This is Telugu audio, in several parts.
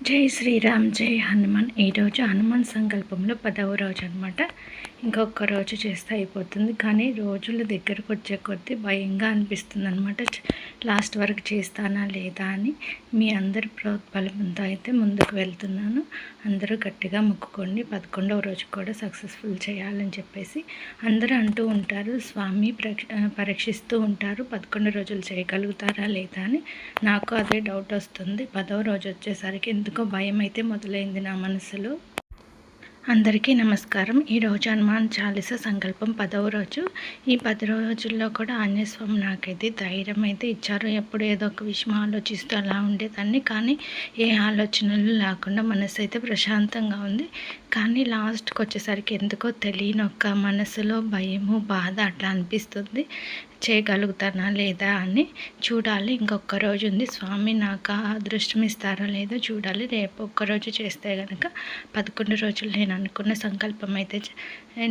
జై శ్రీరామ్ జై హనుమాన్. ఈరోజు హనుమాన్ సంకల్పంలో 10వ రోజు అనమాట. ఇంకొక రోజు చేస్తే అయిపోతుంది, కానీ రోజుల దగ్గరకు వచ్చే కొద్దీ భయంగా అనిపిస్తుంది అనమాట. లాస్ట్ వరకు చేస్తానా లేదా అని మీ అందరి ప్రోత్బలంతో అయితే ముందుకు వెళ్తున్నాను. అందరూ గట్టిగా మొక్కుకోండి. 11వ రోజు కూడా సక్సెస్ఫుల్ చేయాలని చెప్పేసి అందరూ అంటూ ఉంటారు. స్వామి పరీక్షిస్తూ ఉంటారు, 11 రోజులు చేయగలుగుతారా లేదా అని. నాకు అదే డౌట్ వస్తుంది. 10వ రోజు వచ్చేసరికి ఎందుకో భయం అయితే మొదలైంది నా మనసులో. అందరికీ నమస్కారం. ఈరోజు హనుమాన్ చాలీసా సంకల్పం 10వ రోజు. ఈ 10 రోజుల్లో కూడా ఆంజనేయ స్వామి నాకైతే ధైర్యం అయితే ఇచ్చారు. ఎప్పుడు ఏదో ఒక విషయం ఆలోచిస్తూ అలా ఉండేదాన్ని, కానీ ఏ ఆలోచనలు లేకుండా మనసు అయితే ప్రశాంతంగా ఉంది. కానీ లాస్ట్కి వచ్చేసరికి ఎందుకో తెలియని ఒక మనసులో భయము, బాధ అట్లా అనిపిస్తుంది. చేయగలుగుతానా లేదా అని చూడాలి. ఇంకొక రోజు ఉంది. స్వామి నాకు అదృష్టం ఇస్తారో లేదో చూడాలి. రేపు ఒక్కరోజు చేస్తే కనుక 11 రోజులు నేను అనుకున్న సంకల్పం అయితే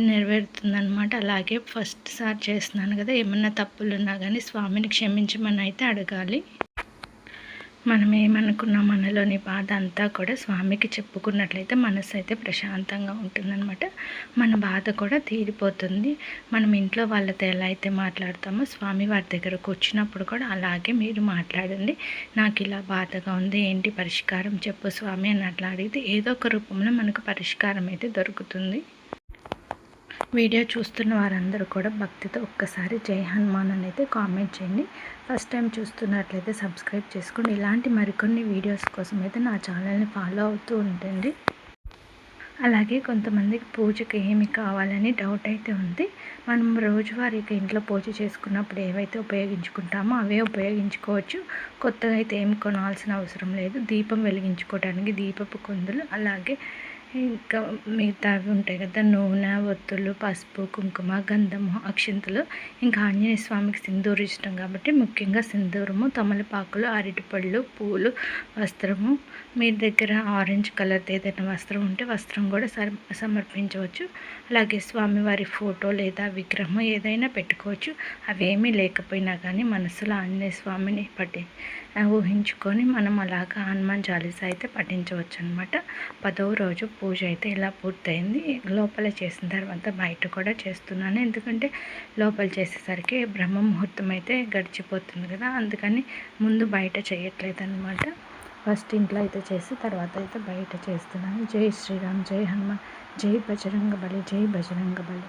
నెరవేరుతుందనమాట. అలాగే ఫస్ట్ సారి చేస్తున్నాను కదా, ఏమన్నా తప్పులు ఉన్నా కానీ స్వామిని క్షమించమని అయితే అడగాలి. మనం ఏమనుకున్నా మనలోని బాధ అంతా కూడా స్వామికి చెప్పుకున్నట్లయితే మనసు అయితే ప్రశాంతంగా ఉంటుందన్నమాట. మన బాధ కూడా తీరిపోతుంది. మనం ఇంట్లో వాళ్ళతో ఎలా అయితే మాట్లాడతామో స్వామి వారి దగ్గరకు వచ్చినప్పుడు కూడా అలాగే మీరు మాట్లాడండి. నాకు ఇలా బాధగా ఉంది, ఏంటి పరిష్కారం చెప్పు స్వామి అని అట్లా అడిగితే ఏదో ఒక రూపంలో మనకు పరిష్కారం అయితే దొరుకుతుంది. వీడియో చూస్తున్న వారందరూ కూడా భక్తితో ఒక్కసారి జై హనుమాన్ అని అయితే కామెంట్ చేయండి. ఫస్ట్ టైం చూస్తున్నట్లయితే సబ్స్క్రైబ్ చేసుకోండి. ఇలాంటి మరికొన్ని వీడియోస్ కోసం అయితే నా ఛానల్ని ఫాలో అవుతూ ఉండండి. అలాగే కొంతమందికి పూజకి ఏమి కావాలని డౌట్ అయితే ఉంది. మనం రోజువారీగా ఇంట్లో పూజ చేసుకున్నప్పుడు ఏవైతే ఉపయోగించుకుంటామో అవే ఉపయోగించుకోవచ్చు. కొత్తగా అయితే ఏమి కొనాల్సిన అవసరం లేదు. దీపం వెలిగించుకోవడానికి దీపపు కుందులు, అలాగే ఇంకా మిగతావి ఉంటాయి కదా, నూనె, ఒత్తులు, పసుపు, కుంకుమ, గంధము, అక్షింతలు. ఇంకా ఆంజనేయ స్వామికి సింధూరు ఇష్టం కాబట్టి ముఖ్యంగా సింధూరము, తమలపాకులు, అరటిపళ్ళు, పూలు, వస్త్రము. మీ దగ్గర ఆరెంజ్ కలర్ ఏదైనా వస్త్రం ఉంటే వస్త్రం కూడా సమర్పించవచ్చు. అలాగే స్వామివారి ఫోటో లేదా విగ్రహం ఏదైనా పెట్టుకోవచ్చు. అవేమీ లేకపోయినా కానీ మనసులో ఆంజనేయ స్వామిని ఊహించుకొని మనం అలాగా హనుమాన్ చాలీసా అయితే పఠించవచ్చు అనమాట. 10వ రోజు పూజ అయితే ఇలా పూర్తయింది. లోపల చేసిన తర్వాత బయట కూడా చేస్తున్నాను, ఎందుకంటే లోపల చేసేసరికి బ్రహ్మ ముహూర్తం అయితే గడిచిపోతుంది కదా, అందుకని ముందు బయట చేయట్లేదు అనమాట. ఫస్ట్ ఇంట్లో అయితే చేసి తర్వాత అయితే బయట చేస్తున్నాను. జై శ్రీరామ్ జై హనుమాన్. జై బజరంగబలి జై బజరంగబలి.